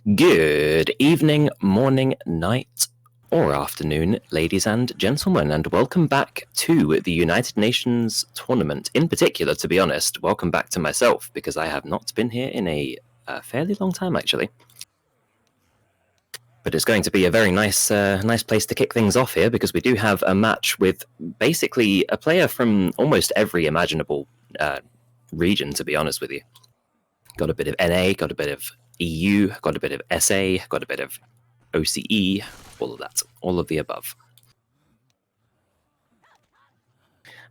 Good evening, morning, night, or afternoon, ladies and gentlemen, and welcome back to the United Nations tournament. In particular, to be honest, welcome back to myself, because I have not been here in a fairly long time, actually. But it's going to be a very nice place to kick things off here, because we do have a match with basically a player from almost every imaginable region, to be honest with you. Got a bit of NA, got a bit of EU, got a bit of SA, got a bit of OCE, all of that, all of the above.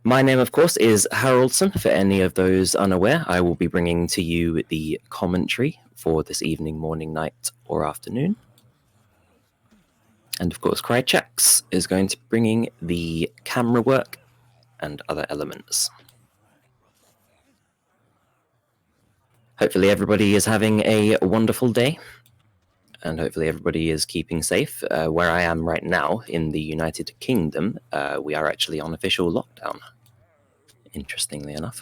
My name, of course, is Haroldson. For any of those unaware, I will be bringing to you the commentary for this evening, morning, night, or afternoon. And of course, Krychex is going to be bringing the camera work and other elements. Hopefully everybody is having a wonderful day, and hopefully everybody is keeping safe. Where I am right now, in the United Kingdom, we are actually on official lockdown, interestingly enough.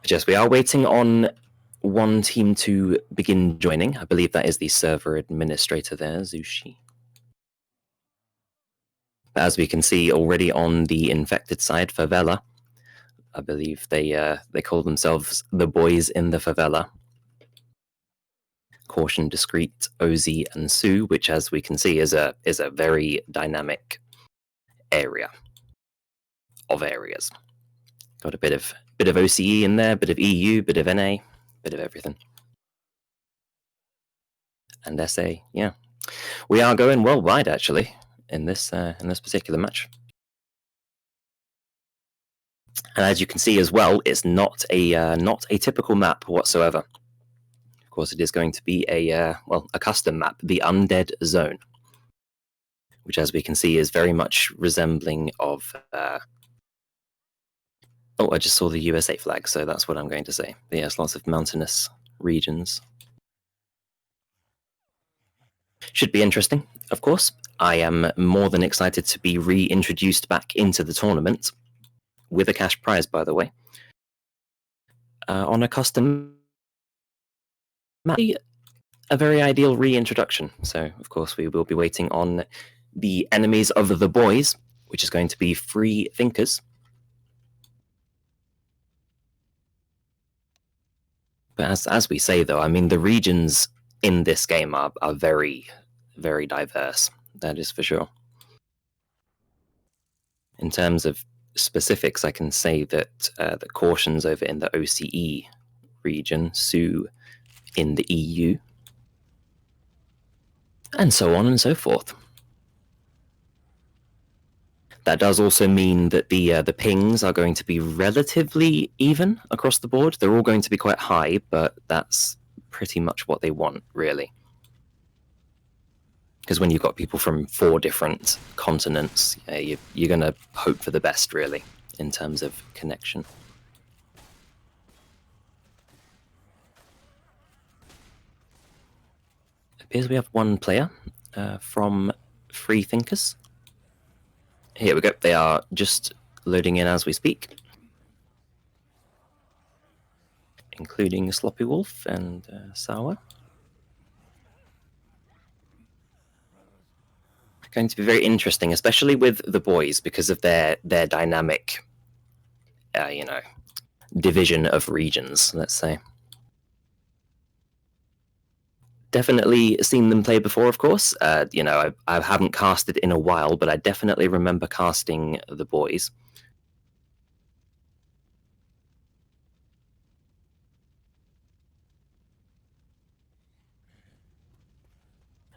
But yes, we are waiting on one team to begin joining. I believe that is the server administrator there, Zushi. But as we can see already on the infected side, Favela, I believe they call themselves the boys in the favela. Caution, Discreet, OZ, and Sue, which, as we can see, is a very dynamic area of areas. Got a bit of OCE in there, bit of EU, bit of NA, bit of everything. And SA, yeah. We are going worldwide, actually, in this particular match. And as you can see as well, it's not a typical map whatsoever. Of course, it is going to be a custom map, the Undead Zone, which, as we can see, is very much resembling of. Oh, I just saw the USA flag, so that's what I'm going to say. But yes, lots of mountainous regions. Should be interesting, of course. I am more than excited to be reintroduced back into the tournament, with a cash prize, by the way, on a custom map. A very ideal reintroduction. So, of course, we will be waiting on the enemies of the boys, which is going to be Freethinkers. But as we say, though, I mean, the regions in this game are very, very diverse. That is for sure. In terms of specifics, I can say that the Caution's over in the OCE region, Sue in the EU, and so on and so forth. That does also mean that the pings are going to be relatively even across the board. They're all going to be quite high, but that's pretty much what they want, really. Because when you've got people from 4 different continents, you're going to hope for the best, really, in terms of connection. It appears we have one player from Freethinkers. Here we go. They are just loading in as we speak, including Sloppy Wolf and Sour. Going to be very interesting, especially with the boys, because of their dynamic, division of regions, let's say. Definitely seen them play before, of course. I haven't casted in a while, but I definitely remember casting the boys.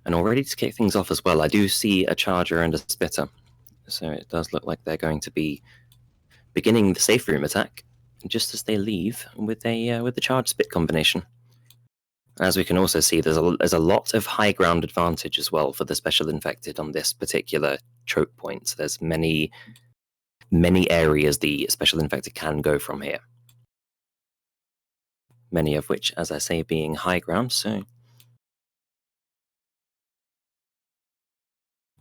And already to kick things off as well, I do see a Charger and a Spitter. So it does look like they're going to be beginning the safe room attack just as they leave with the Charge Spit combination. As we can also see, there's a lot of high ground advantage as well for the Special Infected on this particular choke point. There's many areas the Special Infected can go from here. Many of which, as I say, being high ground, so...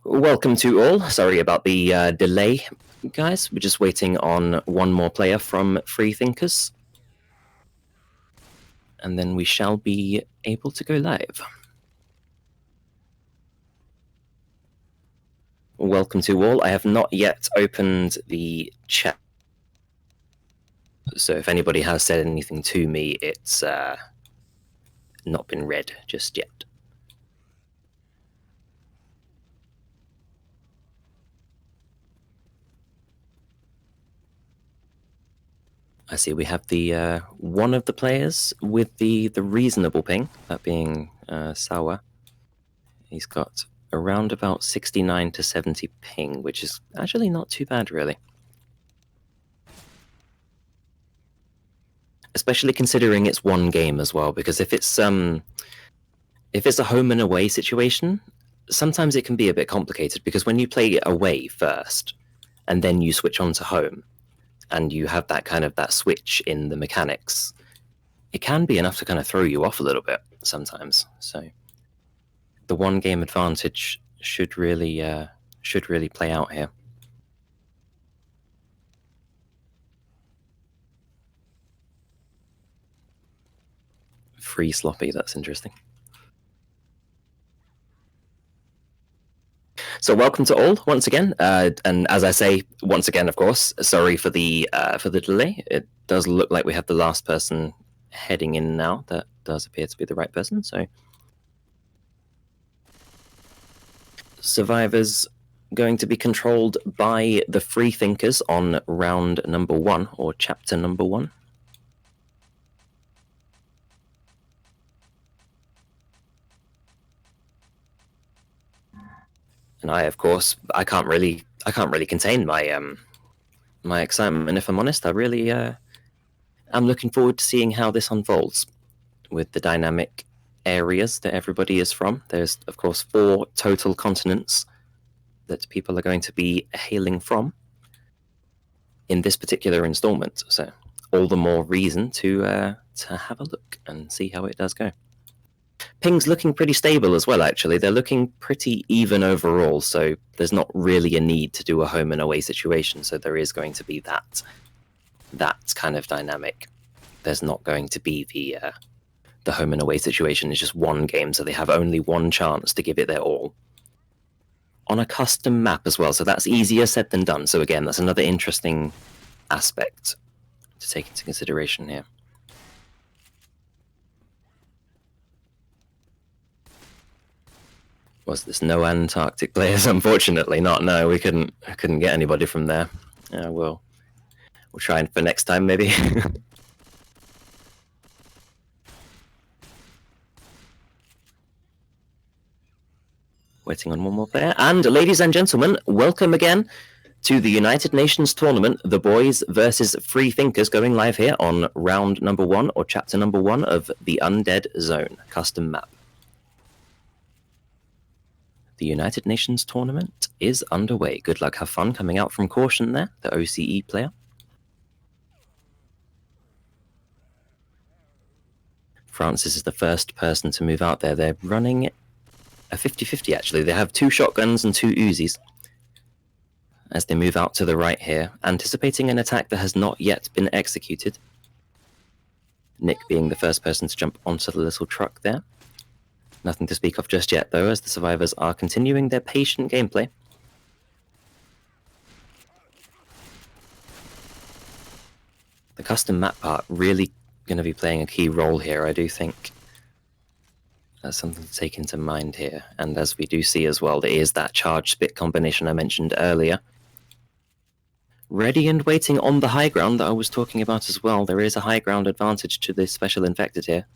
Welcome to all. Sorry about the delay, guys. We're just waiting on one more player from Freethinkers. and then we shall be able to go live. Welcome to all. I have not yet opened the chat, so if anybody has said anything to me, it's not been read just yet. I see we have the one of the players with the reasonable ping, that being Sawa. He's got around about 69 to 70 ping, which is actually not too bad, really. Especially considering it's one game as well, because if it's a home and away situation, sometimes it can be a bit complicated, because when you play away first, and then you switch on to home, and you have that kind of that switch in the mechanics, it can be enough to kind of throw you off a little bit sometimes. So the one game advantage should really play out here. Free sloppy, that's interesting. So welcome to all once again, and as I say once again, of course, sorry for the delay. It does look like we have the last person heading in now. That does appear to be the right person. So survivors going to be controlled by the Freethinkers on round number 1 or chapter number 1. And I, of course, I can't really contain my my excitement. If I'm honest, I really am looking forward to seeing how this unfolds with the dynamic areas that everybody is from. There's, of course, 4 total continents that people are going to be hailing from in this particular installment. So all the more reason to have a look and see how it does go. Ping's looking pretty stable as well, actually. They're looking pretty even overall, so there's not really a need to do a home and away situation, so there is going to be that kind of dynamic. There's not going to be the home and away situation. It's just one game, so they have only one chance to give it their all. On a custom map as well, so that's easier said than done. So again, that's another interesting aspect to take into consideration here. Was this no Antarctic players? Unfortunately not. No, we couldn't get anybody from there. We'll try for next time maybe. Waiting on one more player. And ladies and gentlemen, welcome again to the United Nations tournament, the boys versus Freethinkers, going live here on round number 1 or chapter number 1 of the Undead Zone custom map. The United Nations tournament is underway. Good luck, have fun coming out from caution there, the OCE player. Francis is the first person to move out there. They're running a 50-50 actually. They have 2 shotguns and 2 Uzis as they move out to the right here, anticipating an attack that has not yet been executed. Nick being the first person to jump onto the little truck there. Nothing to speak of just yet, though, as the survivors are continuing their patient gameplay. The custom map part really going to be playing a key role here, I do think. That's something to take into mind here. And as we do see as well, there is that charge spit combination I mentioned earlier. Ready and waiting on the high ground that I was talking about as well. There is a high ground advantage to this special infected here.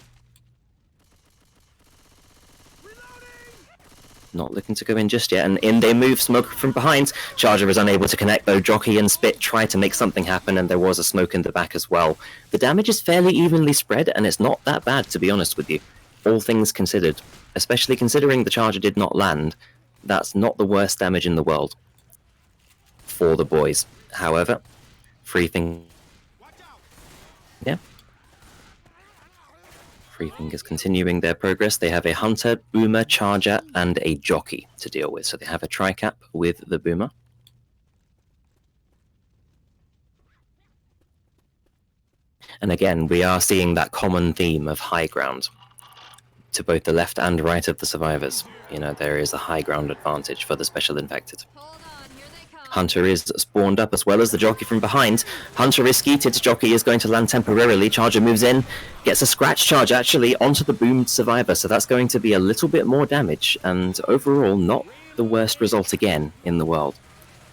Not looking to go in just yet, and in they move, smoke from behind. Charger is unable to connect though. Jockey and Spit try to make something happen, and there was a smoke in the back as well. The damage is fairly evenly spread, and it's not that bad, to be honest with you. All things considered, especially considering the Charger did not land, that's not the worst damage in the world for the boys. However, Freethinkers, yeah. Freethinkers continuing their progress. They have a Hunter, Boomer, Charger, and a Jockey to deal with. So they have a Tri-Cap with the Boomer. And again, we are seeing that common theme of high ground to both the left and right of the survivors. You know, there is a high ground advantage for the special infected. Hunter is spawned up as well as the jockey from behind. Hunter is skeeted, jockey is going to land temporarily. Charger moves in, gets a scratch charge actually onto the boomed survivor, so that's going to be a little bit more damage, and overall not the worst result again in the world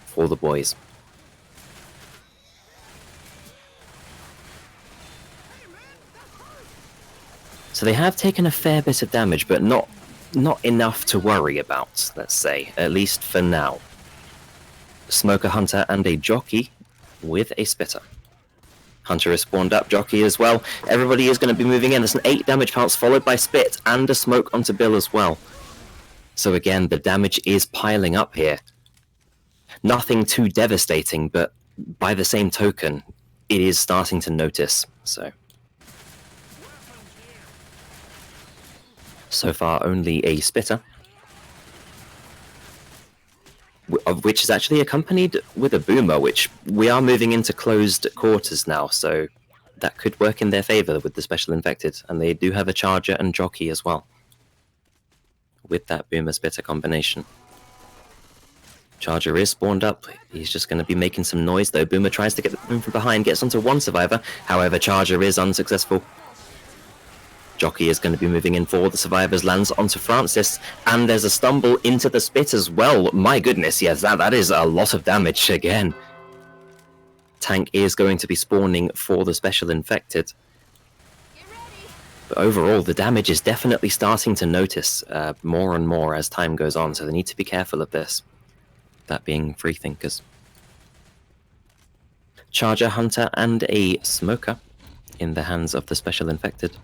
for the boys. So they have taken a fair bit of damage, but not enough to worry about, let's say, at least for now. Smoker, Hunter, and a jockey with a spitter. Hunter is spawned up, jockey as well. Everybody is going to be moving in. There's an 8 damage pounce followed by spit and a smoke onto Bill as well. So again, the damage is piling up here. Nothing too devastating, but by the same token, it is starting to notice. So far, only a spitter, of which is actually accompanied with a boomer, which we are moving into closed quarters now, so that could work in their favor with the special infected, and they do have a charger and jockey as well with that boomer spitter combination. Charger is spawned up. He's just going to be making some noise though. Boomer tries to get the boom from behind, gets onto one survivor, however Charger is unsuccessful. Jockey is going to be moving in for the survivors, lands onto Francis, and there's a stumble into the spit as well. My goodness, yes, that is a lot of damage again. Tank is going to be spawning for the special infected. But overall, the damage is definitely starting to notice more and more as time goes on, so they need to be careful of this. That being Freethinkers. Charger, Hunter, and a Smoker in the hands of the special infected.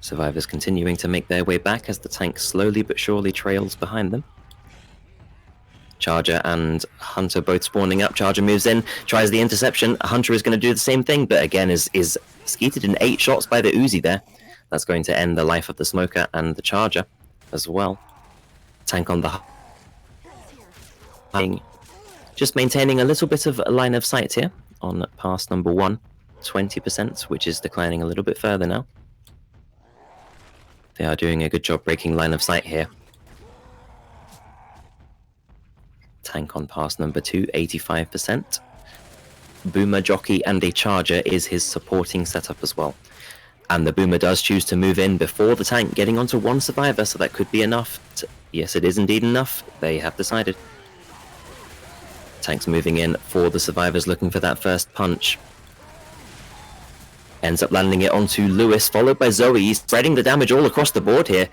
Survivors continuing to make their way back as the tank slowly but surely trails behind them. Charger and Hunter both spawning up. Charger moves in, tries the interception. Hunter is going to do the same thing, but again is skeeted in 8 shots by the Uzi there. That's going to end the life of the Smoker and the Charger as well. Tank on the high. Just maintaining a little bit of a line of sight here on pass number 1. 20%, which is declining a little bit further now. They are doing a good job breaking line of sight here. Tank on pass number 2, 85%. Boomer, jockey, and a charger is his supporting setup as well. And the Boomer does choose to move in before the tank, getting onto one survivor, so that could be enough. Yes, it is indeed enough. They have decided. Tank's moving in for the survivors, looking for that first punch. Ends up landing it onto Lewis, followed by Zoe. He's spreading the damage all across the board here.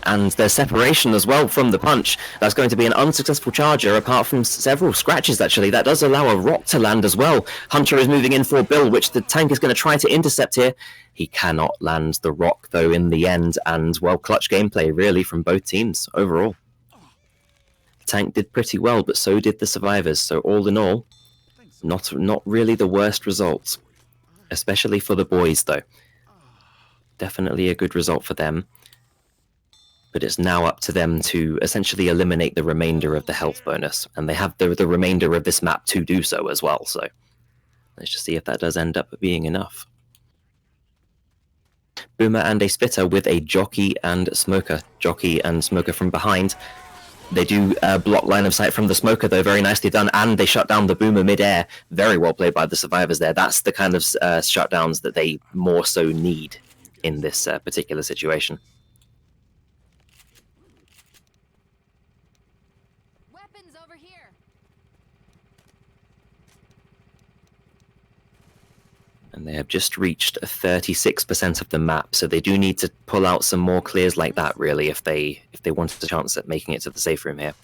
And there's separation as well from the punch. That's going to be an unsuccessful charger, apart from several scratches, actually. That does allow a rock to land as well. Hunter is moving in for Bill, which the tank is going to try to intercept here. He cannot land the rock, though, in the end. And, well, clutch gameplay, really, from both teams overall. The tank did pretty well, but so did the survivors. So, all in all, not really the worst results. Especially for the boys, though. Definitely a good result for them. But it's now up to them to essentially eliminate the remainder of the health bonus. And they have the remainder of this map to do so as well. So let's just see if that does end up being enough. Boomer and a spitter with a jockey and smoker. Jockey and smoker from behind. They do block line of sight from the Smoker, though, very nicely done, and they shut down the Boomer mid-air. Very well played by the survivors there. That's the kind of shutdowns that they more so need in this particular situation. Weapons over here. And they have just reached 36% of the map, so they do need to pull out some more clears like that, really, if they want a chance at making it to the safe room here.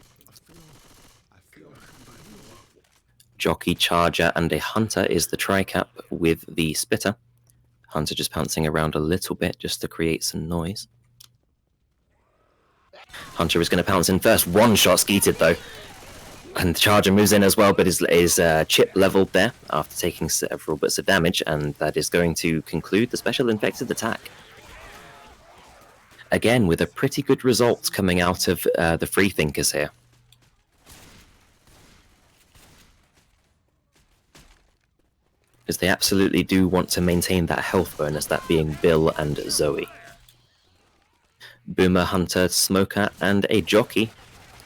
Jockey, Charger, and a Hunter is the tri-cap with the Spitter. Hunter just pouncing around a little bit just to create some noise. Hunter is going to pounce in first. One shot skeeted, though. And the Charger moves in as well, but is chip leveled there after taking several bits of damage, and that is going to conclude the special infected attack. Again, with a pretty good result coming out of the Freethinkers here. as they absolutely do want to maintain that health bonus, that being Bill and Zoe. Boomer, Hunter, Smoker, and a Jockey.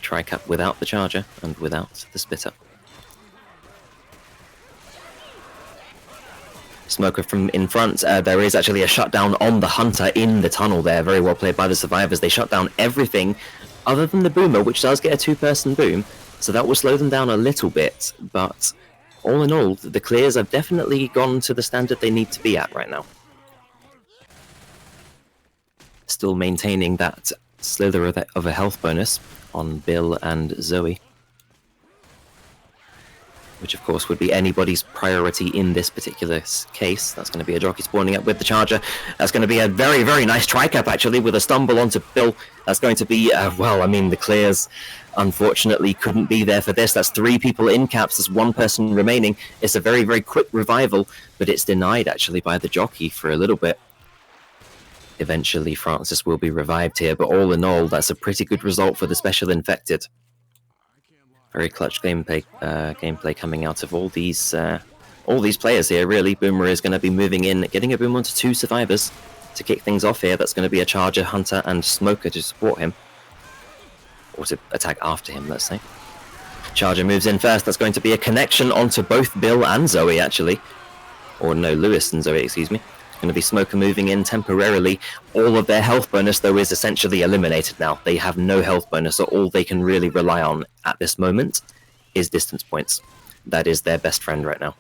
Tri-cap without the Charger and without the Spitter. Smoker from in front. There is actually a shutdown on the Hunter in the tunnel there. Very well played by the survivors. They shut down everything other than the Boomer, which does get a two-person boom. So that will slow them down a little bit. But all in all, the clears have definitely gone to the standard they need to be at right now. Still maintaining that slither of a health bonus on Bill and Zoe. Which of course would be anybody's priority in this particular case. That's going to be a Jockey spawning up with the Charger. That's going to be a very, very nice tri-cap actually, with a stumble onto Bill. That's going to be, well, I mean, the clears unfortunately couldn't be there for this. That's 3 people in caps, there's 1 person remaining. It's a very, very quick revival, but it's denied actually by the Jockey for a little bit. Eventually Francis will be revived here, but all in all, that's a pretty good result for the Special Infected. Very clutch gameplay coming out of all these players here, really. Boomer is going to be moving in, getting a boom onto 2 survivors to kick things off here. That's going to be a Charger, Hunter, and Smoker to support him. Or to attack after him, let's say. Charger moves in first. That's going to be a connection onto both Bill and Zoe, actually. Or no, Lewis and Zoe, excuse me. Going to be Smoker moving in temporarily. All of their health bonus, though, is essentially eliminated now. They have no health bonus, so all they can really rely on at this moment is distance points. That is their best friend right now.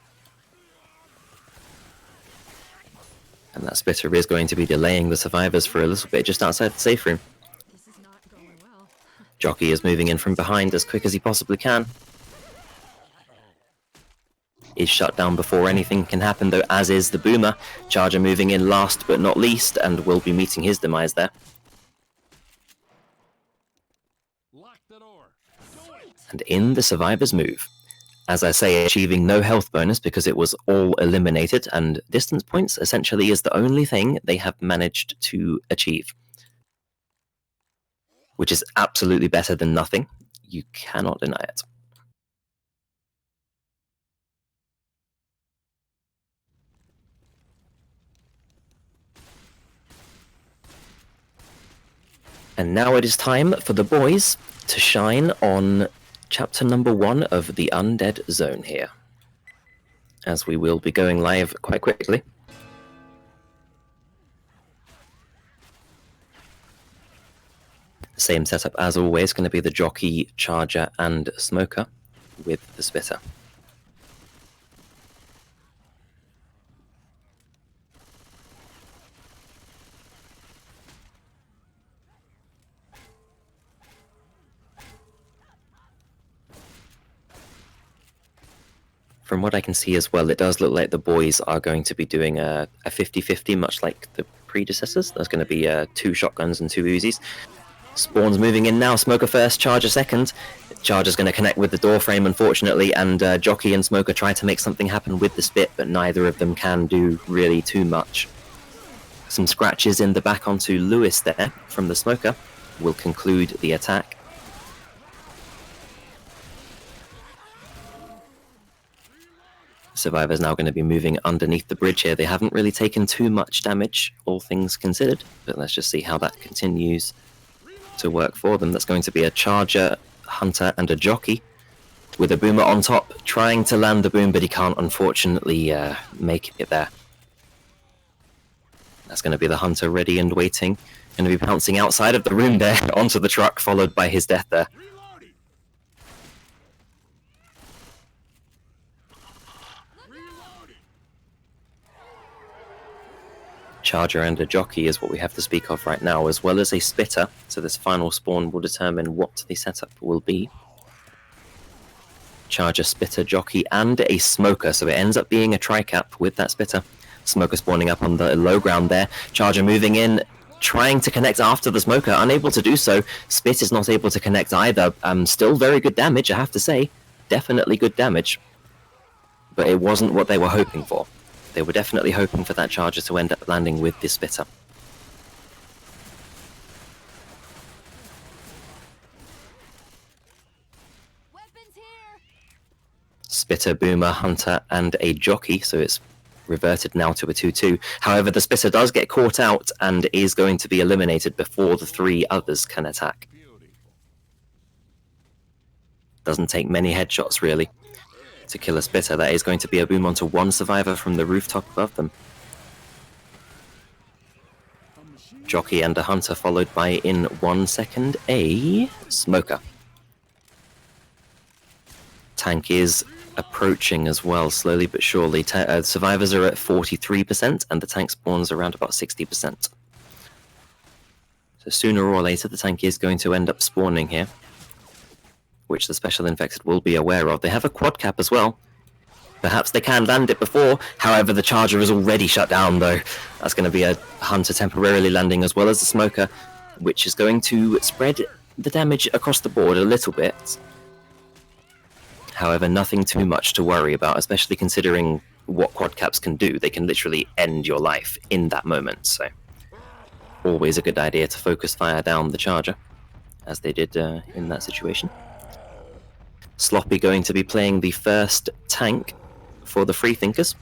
And that Spitter is going to be delaying the survivors for a little bit just outside the safe room. This is not going well. Jockey is moving in from behind as quick as he possibly can. Is shut down before anything can happen, though, as is the Boomer. Charger moving in last but not least, and will be meeting his demise there. And in the survivors move. As I say, achieving no health bonus because it was all eliminated, and distance points essentially is the only thing they have managed to achieve. Which is absolutely better than nothing. You cannot deny it. And now it is time for the boys to shine on chapter number 1 of the Undead Zone here. As we will be going live quite quickly. Same setup as always, going to be the Jockey, Charger and Smoker with the Spitter. From what I can see as well, it does look like the boys are going to be doing a 50-50, much like the predecessors. There's going to be 2 shotguns and 2 Uzis. Spawn's moving in now. Smoker first, Charger second. Charger's going to connect with the door frame, unfortunately, and Jockey and Smoker try to make something happen with the Spit, but neither of them can do really too much. Some scratches in the back onto Lewis there from the Smoker will conclude the attack. Survivors now going to be moving underneath the bridge here. They haven't really taken too much damage, all things considered, but let's just see how that continues to work for them. That's going to be a Charger, Hunter, and a Jockey, with a Boomer on top, trying to land the boom, but he can't, unfortunately, make it there. That's going to be the Hunter ready and waiting. Going to be pouncing outside of the room there, onto the truck, followed by his death there. Charger and a Jockey is what we have to speak of right now, as well as a Spitter, so this final spawn will determine what the setup will be. Charger, Spitter, Jockey, and a Smoker, so it ends up being a tri-cap with that Spitter. Smoker spawning up on the low ground there. Charger moving in, trying to connect after the Smoker, unable to do so. Spit is not able to connect either. Still very good damage, I have to say. Definitely good damage. But it wasn't what they were hoping for. They were definitely hoping for that Charger to end up landing with this Spitter. Spitter, Boomer, Hunter, and a Jockey, so it's reverted now to a 2-2. However, the Spitter does get caught out and is going to be eliminated before the 3 others can attack. Doesn't take many headshots, really, to kill a Spitter. That is going to be a boom onto 1 survivor from the rooftop above them. Jockey and a Hunter, followed by, in 1 second, a Smoker. Tank is approaching as well, slowly but surely. Survivors are at 43%, and the tank spawns around about 60%. So sooner or later, the tank is going to end up spawning here, which the Special Infected will be aware of. They have a quad cap as well. Perhaps they can land it before. However, the Charger is already shut down, though. That's going to be a Hunter temporarily landing, as well as the Smoker, which is going to spread the damage across the board a little bit. However, nothing too much to worry about, especially considering what quad caps can do. They can literally end your life in that moment, so always a good idea to focus fire down the Charger, as they did in that situation. Sloppy going to be playing the first tank for the Freethinkers.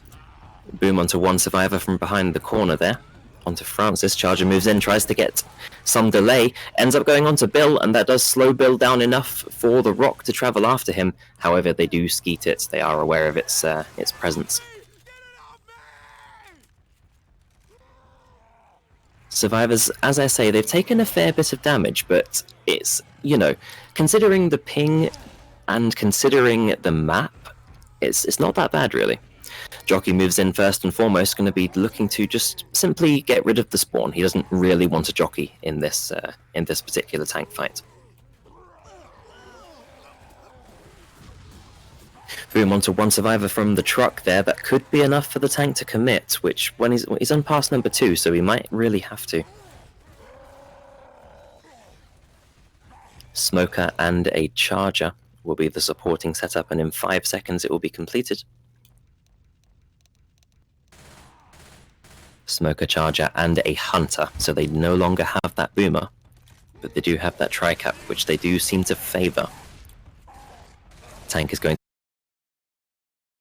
Boom onto 1 survivor from behind the corner there. Onto Francis. Charger moves in, tries to get some delay, ends up going onto Bill, and that does slow Bill down enough for the Rock to travel after him. However, they do skeet it. They are aware of its presence. Survivors, as I say, they've taken a fair bit of damage, but it's, you know, considering the ping and considering the map, it's not that bad, really. Jockey moves in first and foremost, going to be looking to just simply get rid of the spawn. He doesn't really want a Jockey in this particular tank fight. Boom onto 1 survivor from the truck there. That could be enough for the tank to commit, which when he's on pass number 2, so he might really have to. Smoker and a Charger will be the supporting setup, and in 5 seconds it will be completed. Smoker, Charger, and a Hunter, so they no longer have that Boomer, but they do have that Tri-Cap, which they do seem to favour. Tank is going